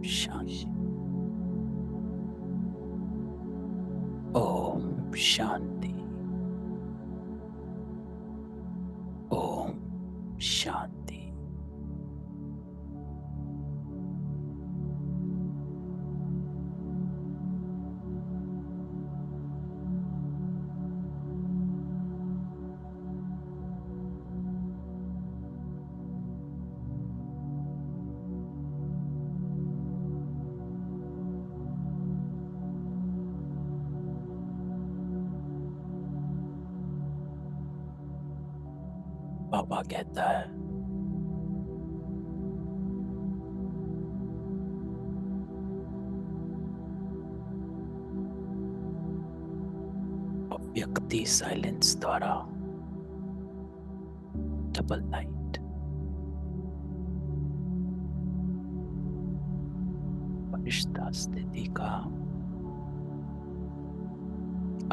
शांति। ओम शांति। ओम शांति। पापा कहता है व्यक्ति साइलेंस द्वारा डबल लाइट फरिश्ता स्थिति का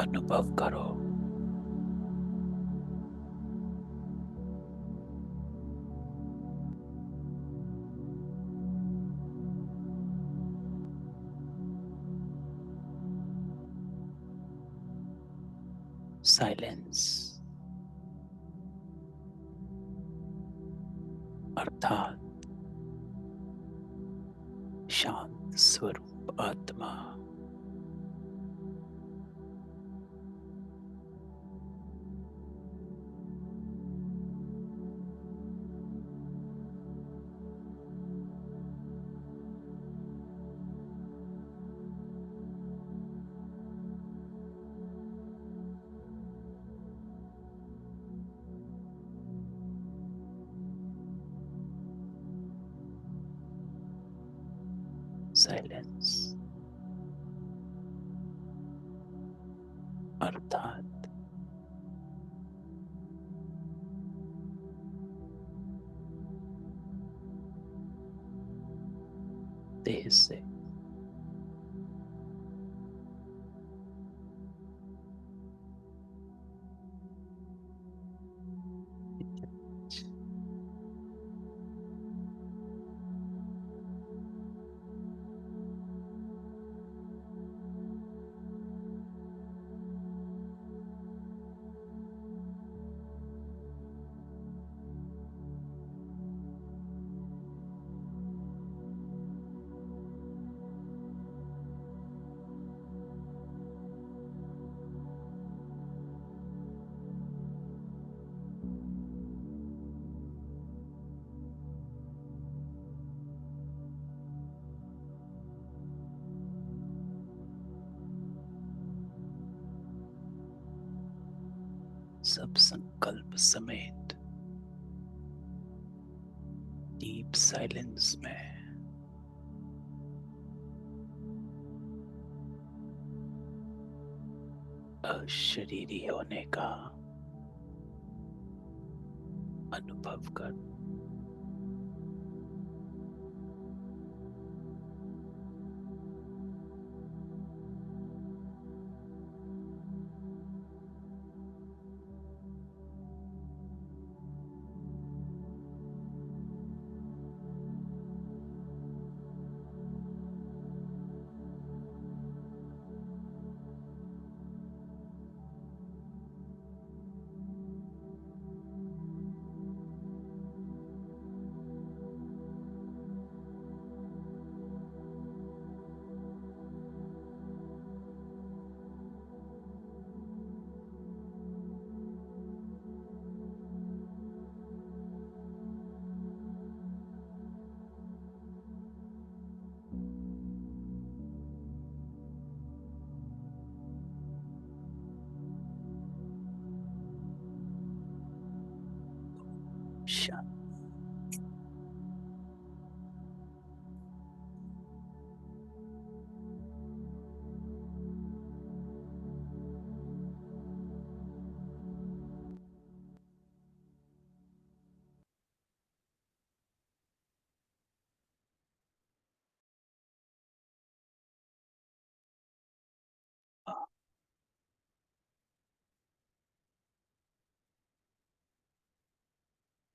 अनुभव करो। साइलेंस अर्थात शांत स्वरूप आत्मा। साइलेंस अर्थात देह से सब संकल्प समेत डीप साइलेंस में अशरीरी होने का अनुभव कर। शांत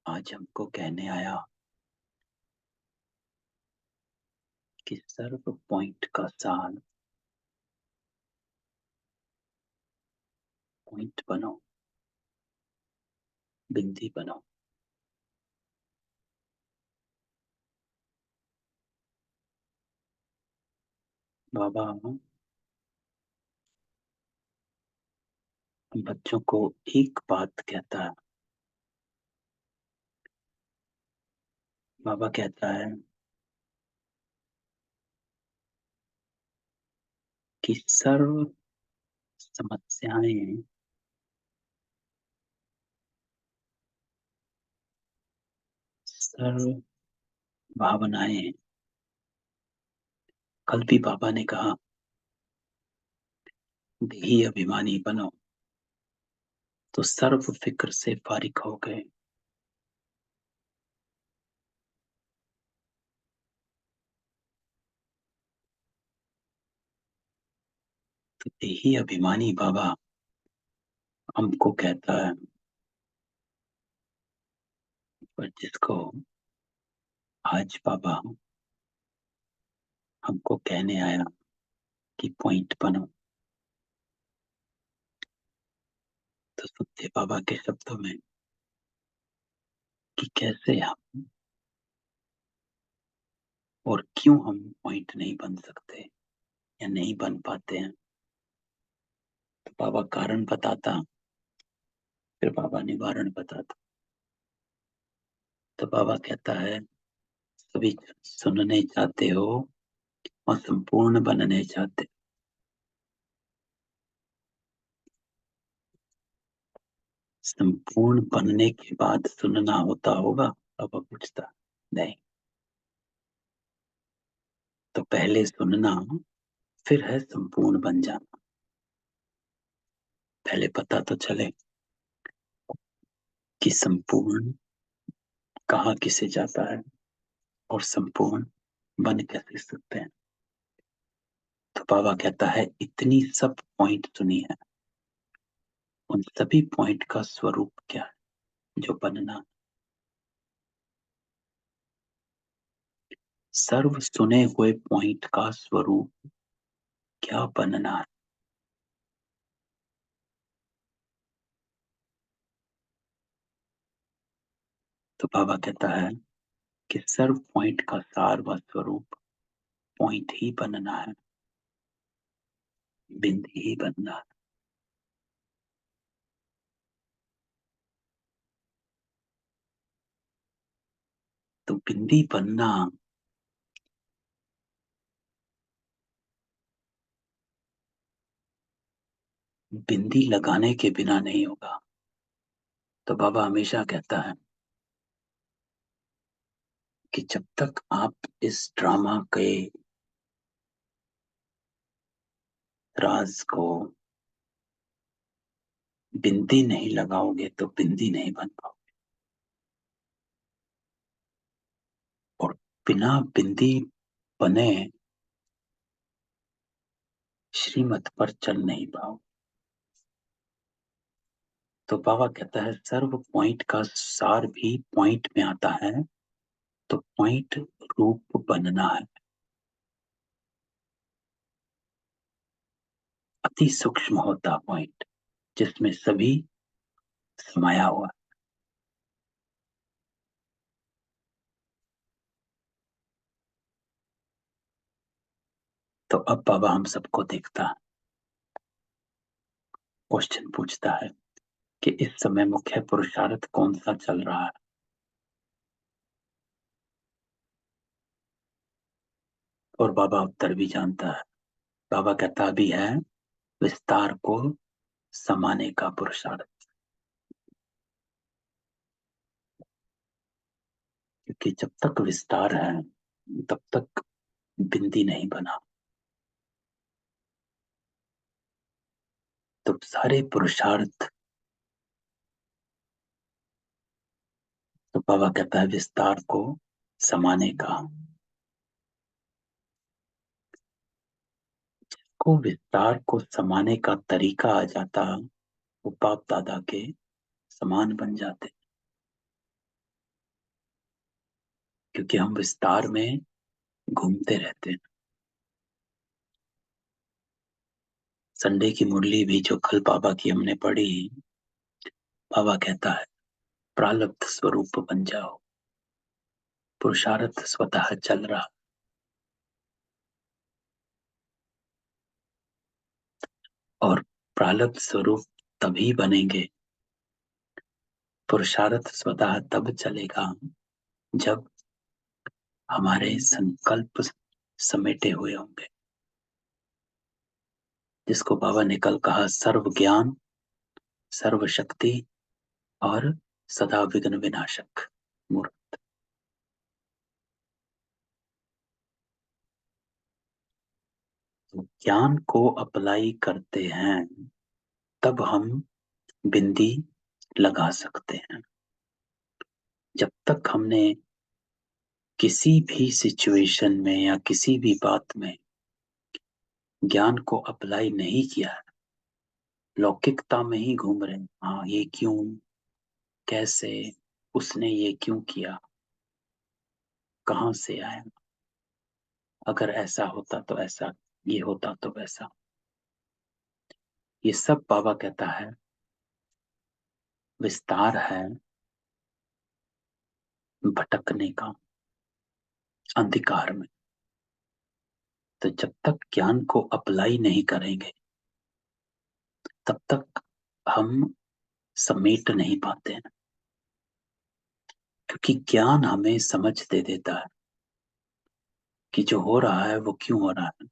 आज हमको कहने आया कि सर्व पॉइंट का सार पॉइंट बनो, बिंदी बनो। बाबा बच्चों को एक बात कहता है। बाबा कहता है कि सर्व समस्याएं, सर्व भावनाएं, कल भी बाबा ने कहा देही अभिमानी बनो, तो सर्व फिक्र से फारिग हो गए। तो देही अभिमानी बाबा हमको कहता है, पर जिसको आज बाबा हमको कहने आया कि पॉइंट बनो, तो सुनते बाबा के शब्दों में कि कैसे हम और क्यों हम पॉइंट नहीं बन सकते या नहीं बन पाते हैं। तो बाबा कारण बताता, फिर बाबा निवारण बताता। तो बाबा कहता है सभी सुनने चाहते हो और संपूर्ण बनने चाहते। संपूर्ण बनने के बाद सुनना होता होगा, बाबा पूछता। नहीं, तो पहले सुनना, फिर है संपूर्ण बन जाना। पहले पता तो चले कि संपूर्ण कहाँ किसे जाता है और संपूर्ण बन कैसे सकते हैं। तो बाबा कहता है इतनी सब पॉइंट सुनी है, उन सभी पॉइंट का स्वरूप क्या है जो बनना। सर्व सुने हुए पॉइंट का स्वरूप क्या बनना है। तो बाबा कहता है कि सर्व पॉइंट का सार व स्वरूप पॉइंट ही बनना है, बिंदी ही बनना है। तो बिंदी बनना बिंदी लगाने के बिना नहीं होगा। तो बाबा हमेशा कहता है कि जब तक आप इस ड्रामा के राज को बिंदी नहीं लगाओगे तो बिंदी नहीं बन पाओगे। और बिना बिंदी बने श्रीमत पर चल नहीं पाओ। तो बाबा कहता है सर्व पॉइंट का सार भी पॉइंट में आता है, तो पॉइंट रूप बनना है। अति सूक्ष्म होता पॉइंट जिसमें सभी समाया हुआ। तो अब बाबा हम सबको देखता, क्वेश्चन पूछता है कि इस समय मुख्य पुरुषार्थ कौन सा चल रहा है। और बाबा उत्तर भी जानता है। बाबा कहता भी है विस्तार को समाने का पुरुषार्थ, क्योंकि जब तक विस्तार है तब तक बिंदी नहीं बना। तो सारे पुरुषार्थ, तो बाबा कहता है विस्तार को समाने का। को विस्तार को समाने का तरीका आ जाता, वो बाप दादा के समान बन जाते। क्योंकि हम विस्तार में घूमते रहते हैं। संडे की मुरली भी जो कल बाबा की हमने पढ़ी, बाबा कहता है प्रारब्ध स्वरूप बन जाओ, पुरुषार्थ स्वतः चल रहा। और प्रारब्ध स्वरूप तभी बनेंगे, पुरुषार्थ स्वतः तब चलेगा जब हमारे संकल्प समेटे हुए होंगे, जिसको बाबा ने कल कहा सर्व ज्ञान, सर्व शक्ति और सदा विघ्न विनाशक मूर्त। तो ज्ञान को अप्लाई करते हैं तब हम बिंदी लगा सकते हैं। जब तक हमने किसी भी सिचुएशन में या किसी भी बात में ज्ञान को अप्लाई नहीं किया है, लौकिकता में ही घूम रहे हैं, हाँ ये क्यों, कैसे, उसने ये क्यों किया, कहाँ से आया, अगर ऐसा होता तो ऐसा, ये होता तो वैसा, ये सब बाबा कहता है विस्तार है भटकने का अंधकार में। तो जब तक ज्ञान को अप्लाई नहीं करेंगे तब तक हम समेट नहीं पाते हैं, क्योंकि ज्ञान हमें समझ दे देता है कि जो हो रहा है वो क्यों हो रहा है।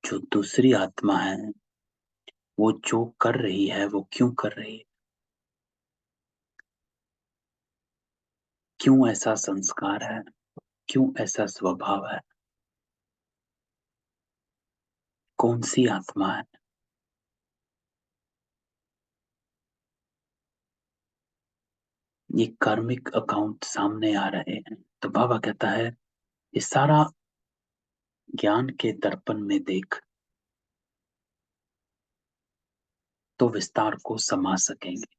जो दूसरी आत्मा है वो जो कर रही है वो क्यों कर रही है, क्यों ऐसा संस्कार है, क्यों ऐसा स्वभाव है, कौन सी आत्मा है। ये कार्मिक अकाउंट सामने आ रहे हैं। तो बाबा कहता है ये सारा ज्ञान के दर्पण में देख, तो विस्तार को समा सकेंगे,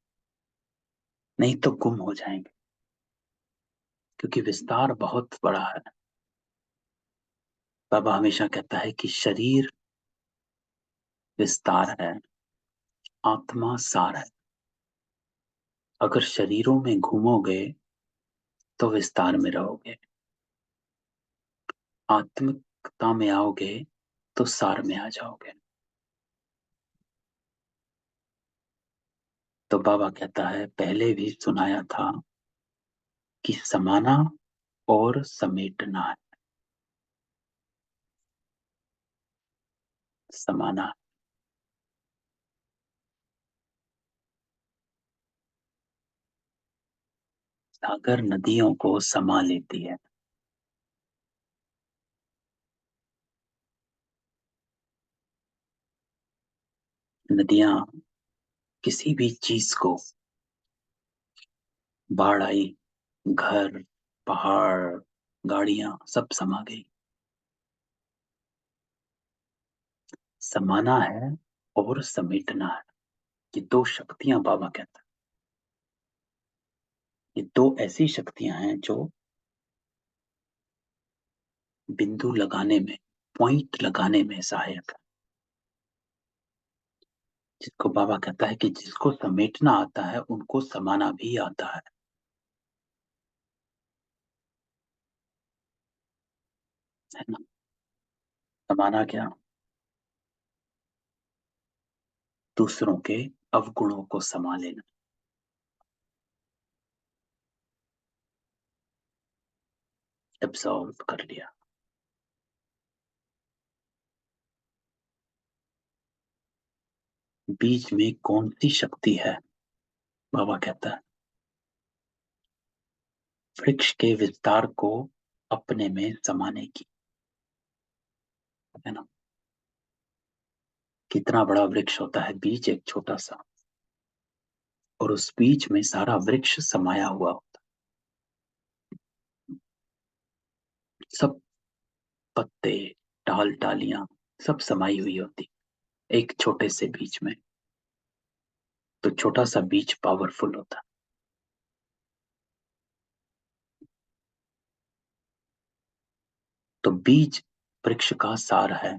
नहीं तो गुम हो जाएंगे, क्योंकि विस्तार बहुत बड़ा है। बाबा हमेशा कहता है कि शरीर विस्तार है, आत्मा सार है। अगर शरीरों में घूमोगे तो विस्तार में रहोगे, आत्मिकता में आओगे तो सार में आ जाओगे। तो बाबा कहता है पहले भी सुनाया था कि समाना और समेटना है। समाना, सागर नदियों को समा लेती है। नदियां किसी भी चीज को, बाढ़ आई, घर, पहाड़, गाड़ियां सब समा गई। समाना है और समेटना है, ये दो शक्तियां बाबा कहता है। ये दो ऐसी शक्तियां हैं जो बिंदु लगाने में, पॉइंट लगाने में सहायक है। जिसको बाबा कहता है कि जिसको समेटना आता है उनको समाना भी आता है ना। समाना क्या, दूसरों के अवगुणों को समा लेना, एब्सॉर्ब कर लिया। बीच में कौन सी शक्ति है, बाबा कहता है वृक्ष के विस्तार को अपने में समाने की, है ना। कितना बड़ा वृक्ष होता है, बीज एक छोटा सा, और उस बीज में सारा वृक्ष समाया हुआ होता है। सब पत्ते, डाल डालियां सब समाई हुई होती एक छोटे से बीज में। तो छोटा सा बीज पावरफुल होता है। तो बीज वृक्ष का सार है।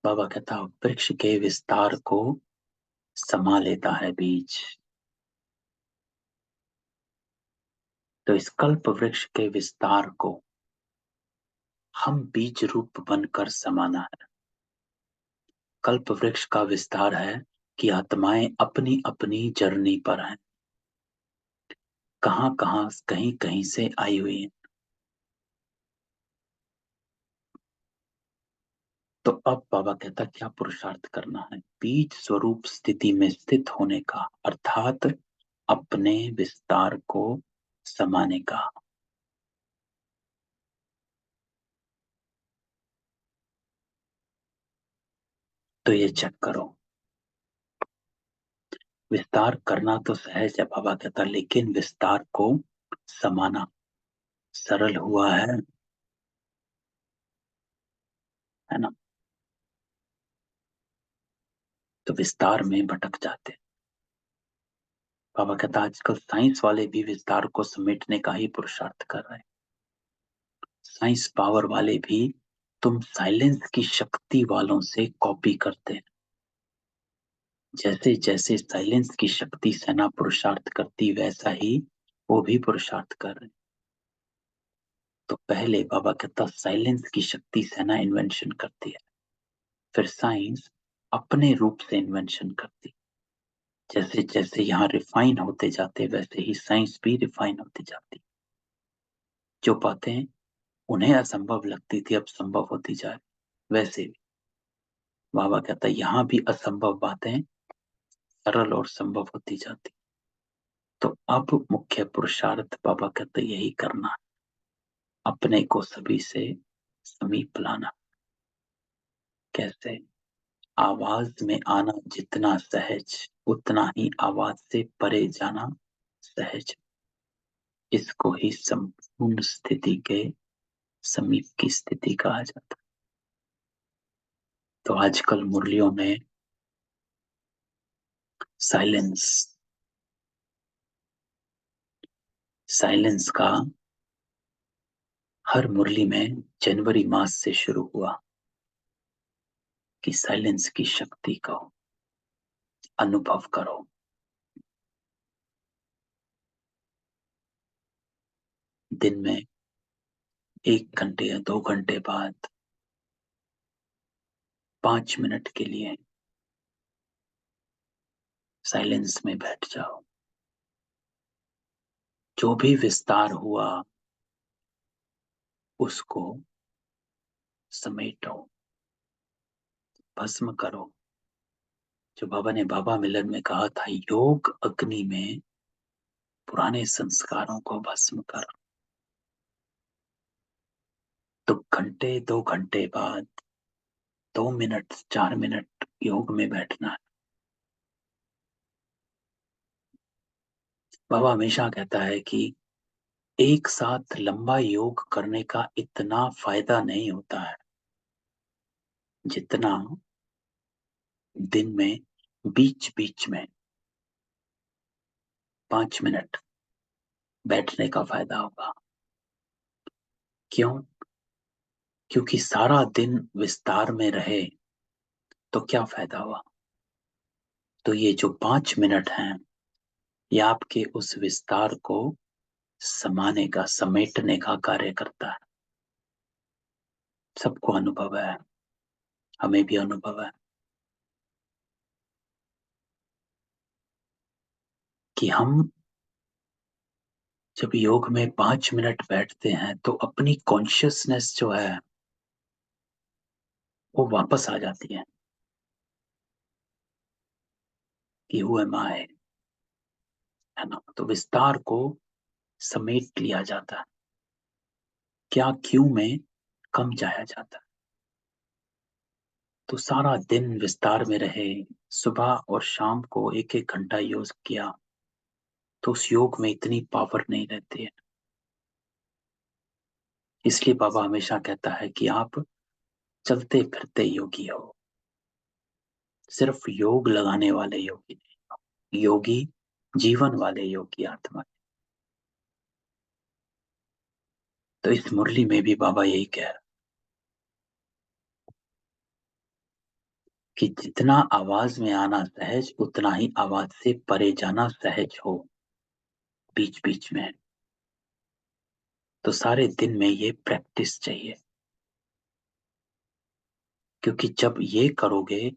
बाबा कहता है वृक्ष के विस्तार को समा लेता है बीज। तो इस कल्प वृक्ष के विस्तार को हम बीज रूप बनकर समाना है। कल्प वृक्ष का विस्तार है कि आत्माएं अपनी अपनी जर्नी पर हैं, कहां कहां कहीं कहीं से आई हुई हैं। तो अब बाबा कहता क्या पुरुषार्थ करना है? बीज स्वरूप स्थिति में स्थित होने का, अर्थात अपने विस्तार को समाने का। तो ये चेक करो, विस्तार करना तो सहज है बाबा कहता, लेकिन विस्तार को समाना सरल हुआ है ना? तो विस्तार में भटक जाते। बाबा कहता आजकल साइंस वाले भी विस्तार को समेटने का ही पुरुषार्थ कर रहे हैं। साइंस पावर वाले भी तुम साइलेंस की शक्ति वालों से कॉपी करते हैं। जैसे जैसे साइलेंस की शक्ति सेना पुरुषार्थ करती, वैसा ही वो भी पुरुषार्थ कर रहे हैं। तो पहले बाबा कहता साइलेंस की शक्ति सेना इन्वेंशन करती है, फिर साइंस अपने रूप से इन्वेंशन करती। जैसे जैसे यहाँ रिफाइन होते जाते, वैसे ही साइंस भी रिफाइन होती जाती। जो बातें उन्हें असंभव लगती थी अब संभव होती जा रही, वैसे भी बाबा कहता यहाँ भी असंभव बातें सरल और संभव होती जाती। तो अब मुख्य पुरुषार्थ बाबा कहते यही करना है, अपने को सभी से समीप लाना। कैसे? आवाज में आना जितना सहज, उतना ही आवाज से परे जाना सहज। इसको ही संपूर्ण स्थिति के समीप की स्थिति कहा जाता है। तो आजकल मुरलियों में साइलेंस साइलेंस का हर मुरली में जनवरी मास से शुरू हुआ कि साइलेंस की शक्ति का अनुभव करो। दिन में 1 घंटे या 2 घंटे बाद 5 मिनट के लिए साइलेंस में बैठ जाओ। जो भी विस्तार हुआ उसको समेटो, भस्म करो। जो बाबा ने बाबा मिलन में कहा था, योग अग्नि में पुराने संस्कारों को भस्म कर। तो घंटे 2 घंटे बाद 2 मिनट 4 मिनट योग में बैठना है। बाबा हमेशा कहता है कि एक साथ लंबा योग करने का इतना फायदा नहीं होता है जितना दिन में बीच बीच में 5 मिनट बैठने का फायदा होगा। क्यों? क्योंकि सारा दिन विस्तार में रहे तो क्या फायदा हुआ? तो ये जो 5 मिनट हैं, ये आपके उस विस्तार को समाने का, समेटने का कार्य करता है। सबको अनुभव है, हमें भी अनुभव है कि हम जब योग में 5 मिनट बैठते हैं तो अपनी कॉन्शियसनेस जो है वो वापस आ जाती है कि हु एम आई, है ना? तो विस्तार को समेट लिया जाता है, क्या क्यों में कम जाया जाता है। तो सारा दिन विस्तार में रहे, सुबह और शाम को 1-1 घंटा योग किया, तो उस योग में इतनी पावर नहीं रहती है। इसलिए बाबा हमेशा कहता है कि आप चलते फिरते योगी हो, सिर्फ योग लगाने वाले योगी नहीं, योगी जीवन वाले योगी आत्मा। तो इस मुरली में भी बाबा यही कह रहे कि जितना आवाज में आना सहज, उतना ही आवाज से परे जाना सहज हो। बीच बीच में तो सारे दिन में ये प्रैक्टिस चाहिए, क्योंकि जब ये करोगे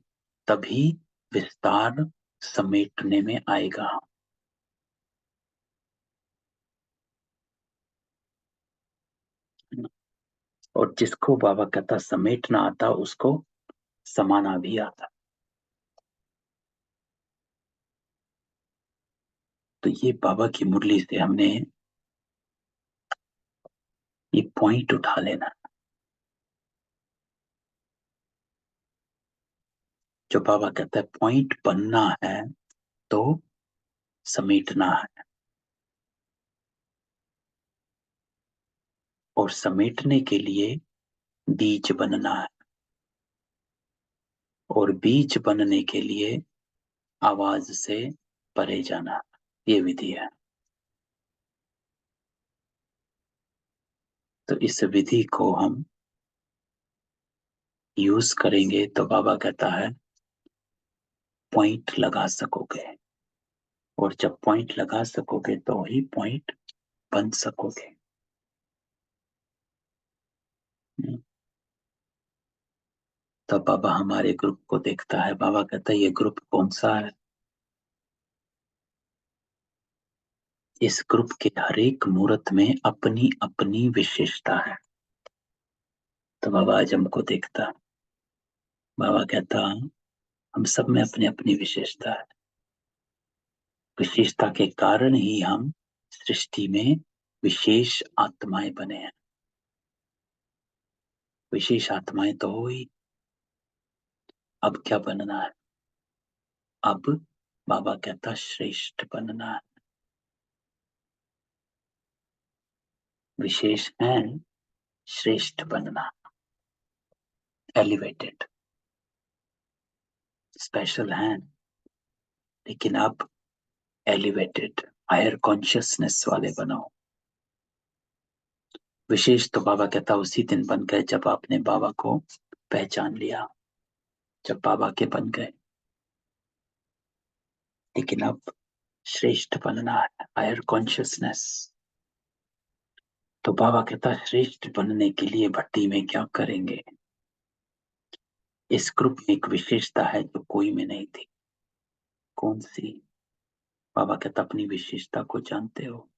तभी विस्तार समेटने में आएगा। और जिसको बाबा कहता समेटना आता, उसको समाना भी आता। तो ये बाबा की मुरली से हमने ये पॉइंट उठा लेना। जो बाबा कहता है पॉइंट बनना है तो समेटना है, और समेटने के लिए बीज बनना है, और बीज बनने के लिए आवाज से परे जाना। ये विधि है। तो इस विधि को हम यूज करेंगे तो बाबा कहता है पॉइंट लगा सकोगे, और जब पॉइंट लगा सकोगे तो ही पॉइंट बन सकोगे। तो बाबा हमारे ग्रुप को देखता है, बाबा कहता है ये ग्रुप कौन सा है। इस ग्रुप के हर एक मूर्त में अपनी अपनी विशेषता है। तो बाबा आज हमको देखता, बाबा कहता हम सब में अपनी अपनी विशेषता है। विशेषता के कारण ही हम सृष्टि में विशेष आत्माएं बने हैं। विशेष आत्माएं तो हो ही। अब क्या बनना है? अब बाबा कहता श्रेष्ठ बनना है। विशेष है, श्रेष्ठ बनना, एलिवेटेड, स्पेशल है, लेकिन आप एलिवेटेड हायर कॉन्शियसनेस वाले बनो। विशेष तो बाबा कहता उसी दिन बन गए जब आपने बाबा को पहचान लिया, जब बाबा के बन गए। लेकिन अब श्रेष्ठ बनना है, हायर कॉन्शियसनेस। तो बाबा कहता श्रेष्ठ बनने के लिए भट्टी में क्या करेंगे? इस ग्रुप में एक विशेषता है जो कोई में नहीं थी। कौन सी? बाबा कहता अपनी विशेषता को जानते हो।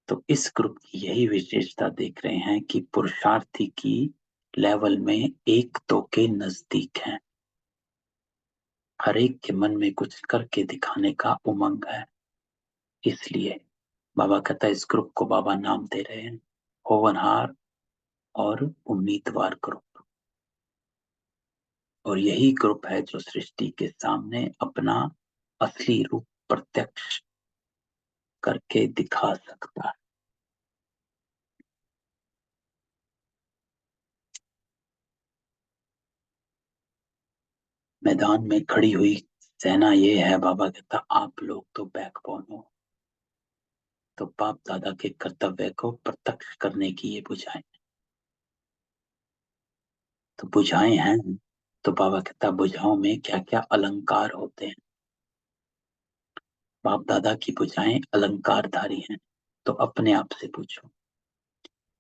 तो इस ग्रुप की यही विशेषता देख रहे हैं कि पुरुषार्थी की लेवल में एक दो के नजदीक हैं। हर एक के मन में कुछ करके दिखाने का उमंग है। इसलिए बाबा कहता है इस ग्रुप को बाबा नाम दे रहे हैं होवनहार और उम्मीदवार ग्रुप। और यही ग्रुप है जो सृष्टि के सामने अपना असली रूप प्रत्यक्ष करके दिखा सकता है। मैदान में खड़ी हुई सेना ये है, बाबा कहता आप लोग तो बैकबोन हो। तो बाप दादा के कर्तव्य को प्रत्यक्ष करने की ये बुझाएं। तो बुझाएं हैं। तो बाबा कहता बुझाओं में क्या क्या अलंकार होते हैं। बाप दादा की बुझाएं अलंकारधारी हैं। तो अपने आप से पूछो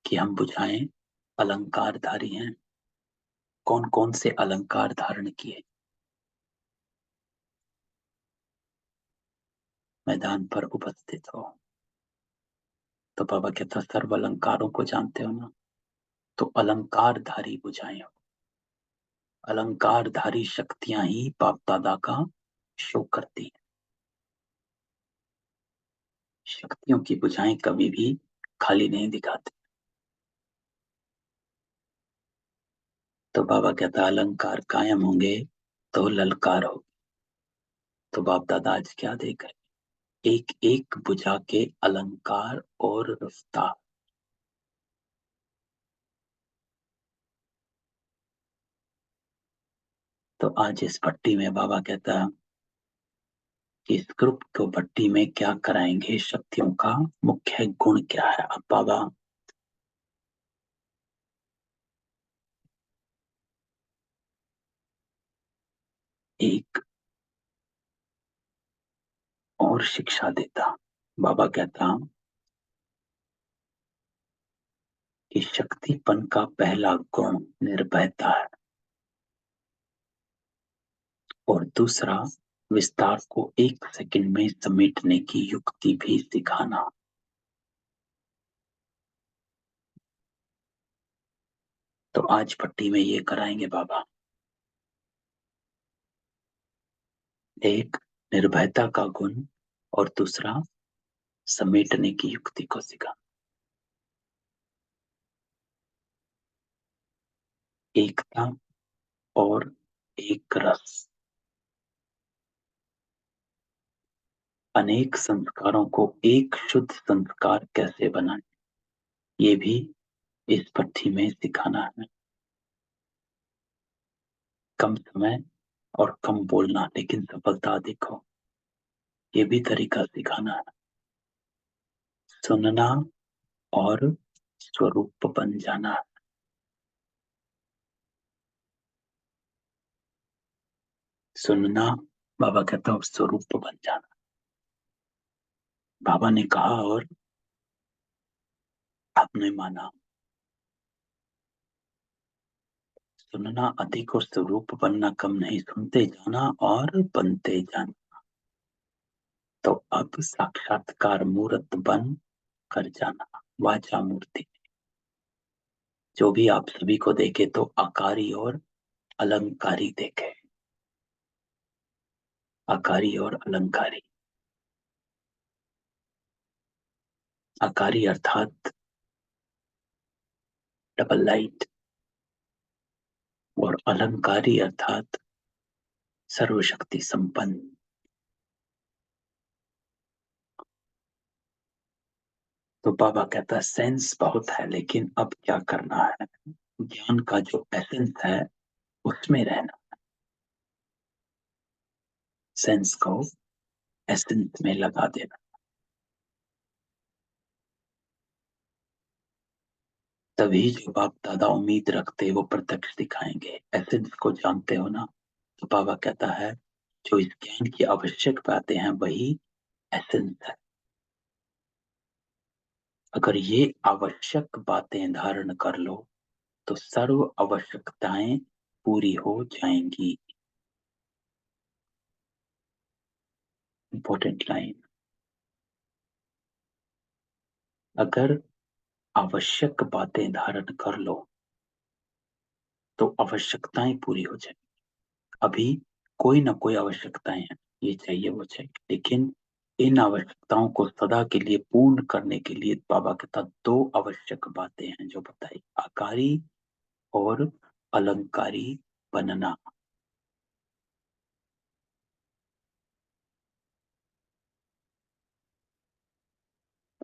कि हम बुझाएं अलंकारधारी हैं? कौन कौन से अलंकार धारण किए? मैदान पर उपस्थित हो। तो बाबा कहता सर्व अलंकारों को जानते हो ना? तो अलंकारधारी बुझाएं हो। अलंकारधारी शक्तियां ही बाप दादा का शो करती हैं। शक्तियों की बुझाएं कभी भी खाली नहीं दिखाते। तो बाबा कहता अलंकार कायम होंगे तो ललकार हो। तो बाप दादा आज क्या देख रहे? एक एक बुझा के अलंकार और रफ्तार। तो आज इस पट्टी में बाबा कहता कि इस ग्रुप को भट्टी में क्या कराएंगे, शक्तियों का मुख्य गुण क्या है। अब बाबा एक और शिक्षा देता। बाबा कहता कि शक्तिपन का पहला गुण निर्भयता है, और दूसरा विस्तार को 1 सेकंड में समेटने की युक्ति भी सिखाना। तो आज भट्टी में ये कराएंगे बाबा। एक, निर्भयता का गुण, और दूसरा समेटने की युक्ति को सिखाना। एकता और एक रस। अनेक संस्कारों को एक शुद्ध संस्कार कैसे बनाएं, ये भी इस भट्टी में सिखाना है। कम समय और कम बोलना, लेकिन सफलता देखो, ये भी तरीका सिखाना है। सुनना और स्वरूप बन जाना। सुनना, बाबा कहता हूँ स्वरूप बन जाना। बाबा ने कहा और आपने माना। सुनना अधिक और स्वरूप बनना कम नहीं, सुनते जाना और बनते जाना। तो अब साक्षात्कार मूर्त बन कर जाना। वाचा मूर्ति जो भी आप सभी को देखे तो आकारी और अलंकारी देखे। आकारी और अलंकारी। आकारी अर्थात डबल लाइट, और अलंकारी अर्थात सर्वशक्ति संपन्न। तो बाबा कहता है सेंस बहुत है, लेकिन अब क्या करना है, ज्ञान का जो एसेंस है उसमें रहना। सेंस को एसेंस में लगा देना। तभी जो बाप दादा उम्मीद रखते वो प्रत्यक्ष दिखाएंगे। एसेंस को जानते हो ना। तो बाबा कहता है जो इस ज्ञान की आवश्यक बातें हैं वही एसेंस है। अगर ये आवश्यक बातें धारण कर लो तो सर्व आवश्यकताएं पूरी हो जाएंगी। Important line. अगर आवश्यक बातें धारण कर लो तो आवश्यकताएं पूरी हो जाए। अभी कोई ना कोई आवश्यकताएं हैं, ये चाहिए वो चाहिए, लेकिन इन आवश्यकताओं को सदा के लिए पूर्ण करने के लिए बाबा के साथ 2 आवश्यक बातें हैं जो बताई। आकारी और अलंकारी बनना।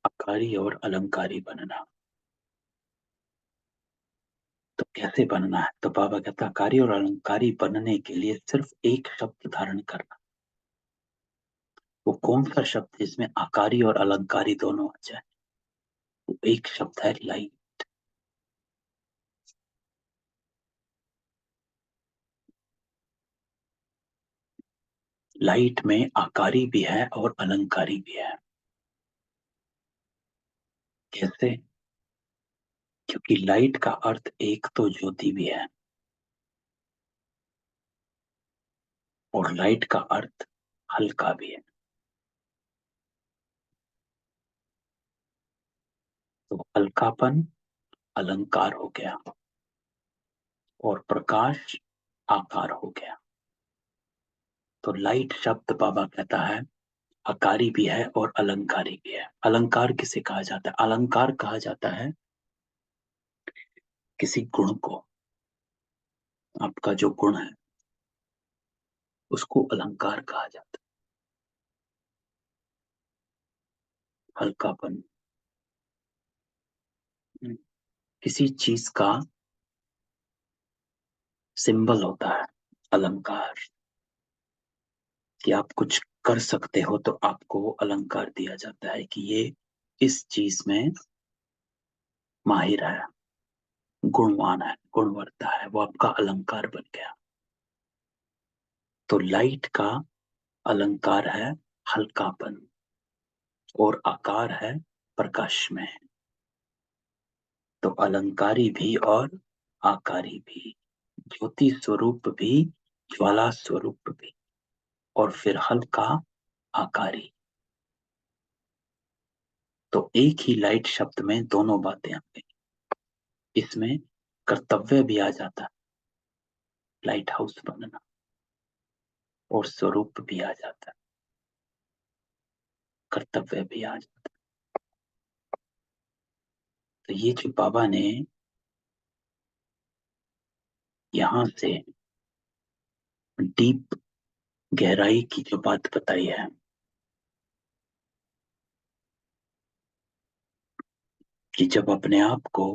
आकारी और अलंकारी बनना। तो कैसे बनना है, तो बाबा कहता आकारी और अलंकारी बनने के लिए सिर्फ एक शब्द धारण करना। वो कौन सा शब्द जिसमें आकारी और अलंकारी दोनों आ जाए? वो एक शब्द है लाइट। लाइट में आकारी भी है और अलंकारी भी है। कैसे? क्योंकि लाइट का अर्थ एक तो ज्योति भी है, और लाइट का अर्थ हल्का भी है। तो हल्कापन अलंकार हो गया और प्रकाश आकार हो गया। तो लाइट शब्द बाबा कहता है आकारी भी है और अलंकारी भी है। अलंकार किसे कहा जाता है? अलंकार कहा जाता है किसी गुण को। आपका जो गुण है उसको अलंकार कहा जाता है। हल्कापन। किसी चीज का सिंबल होता है अलंकार, कि आप कुछ कर सकते हो तो आपको अलंकार दिया जाता है कि ये इस चीज में माहिर है, गुणवान है, गुणवत्ता है, वो आपका अलंकार बन गया। तो लाइट का अलंकार है हल्कापन और आकार है प्रकाश में। तो अलंकारी भी और आकारी भी, ज्योति स्वरूप भी, ज्वाला स्वरूप भी, और फिर हल्का आकारी। तो एक ही लाइट शब्द में दोनों बातें आ गई। इसमें कर्तव्य भी आ जाता है, लाइट हाउस बनना, और स्वरूप भी आ जाता है, कर्तव्य भी आ जाता है। तो ये जो बाबा ने यहाँ से डीप गहराई की जो बात बताई है कि जब अपने आप को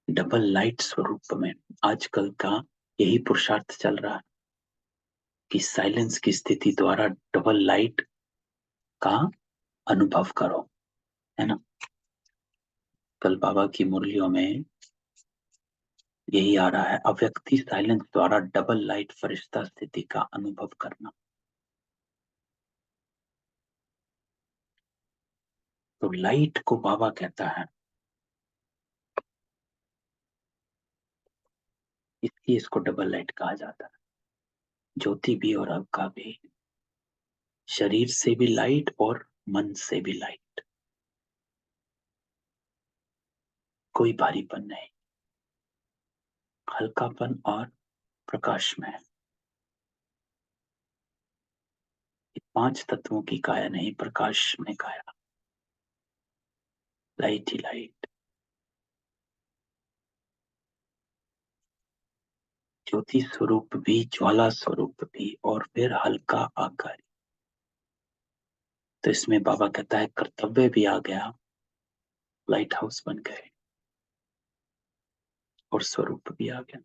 डबल लाइट स्वरूप में, आजकल का यही पुरुषार्थ चल रहा है कि साइलेंस की स्थिति द्वारा डबल लाइट का अनुभव करो, है ना। कल बाबा की मुरलियों में यही आ रहा है, अव्यक्ति साइलेंस द्वारा डबल लाइट फरिश्ता स्थिति का अनुभव करना। तो लाइट को बाबा कहता है, इसलिए इसको डबल लाइट कहा जाता है। ज्योति भी और अल्का भी, शरीर से भी लाइट और मन से भी लाइट, कोई भारीपन नहीं, हल्कापन और प्रकाश में। ये 5 तत्वों की काया नहीं, प्रकाश में काया, लाइट ही लाइट, ज्योति स्वरूप भी, ज्वाला स्वरूप भी, और फिर हल्का आकारी। तो इसमें बाबा कहता है कर्तव्य भी आ गया, लाइट हाउस बन गए, और स्वरूप भी आ गया।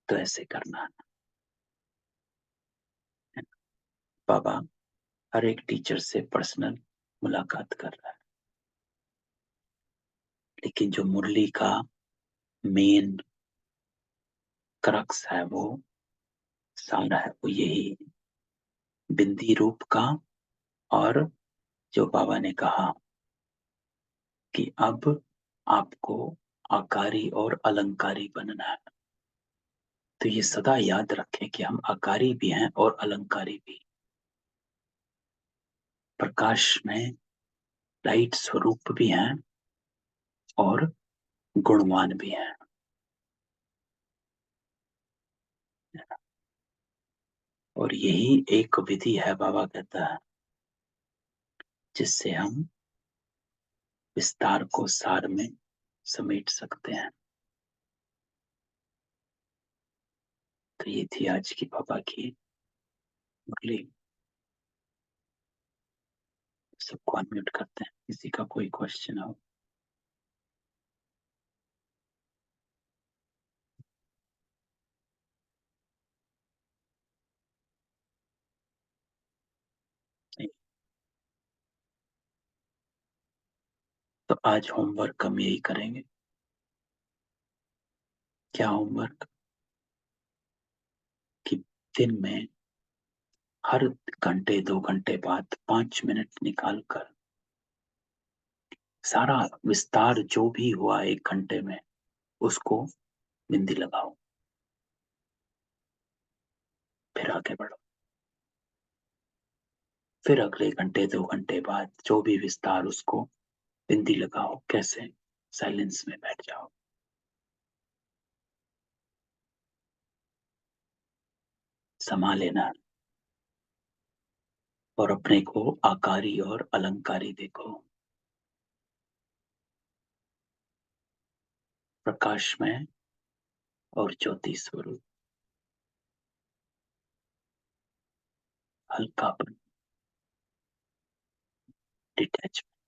तो ऐसे करना है। बाबा हर एक टीचर से पर्सनल मुलाकात कर रहा है, लेकिन जो मुरली का मेन क्रक्स है, वो सारा है, वो यही बिंदी रूप का। और जो बाबा ने कहा कि अब आपको आकारी और अलंकारी बनना है, तो ये सदा याद रखें कि हम आकारी भी हैं और अलंकारी भी, प्रकाश में लाइट स्वरूप भी हैं और गुणवान भी हैं। और यही एक विधि है, बाबा कहता है, जिससे हम विस्तार को सार में समेट सकते हैं। तो ये थी आज की बाबा की मुरली। सबको अनम्यूट करते हैं, किसी का कोई क्वेश्चन हो। नहीं, तो आज होमवर्क हम यही करेंगे। क्या होमवर्क? कि दिन में हर घंटे 2 घंटे बाद 5 मिनट निकाल कर सारा विस्तार जो भी हुआ 1 घंटे में, उसको बिंदी लगाओ, फिर आगे बढ़ो। फिर अगले घंटे 2 घंटे बाद जो भी विस्तार, उसको बिंदी लगाओ। कैसे? साइलेंस में बैठ जाओ, समा लेना, और अपने को आकारी और अलंकारी देखो, प्रकाश में और ज्योति स्वरूप, हल्कापन, डिटैचमेंट।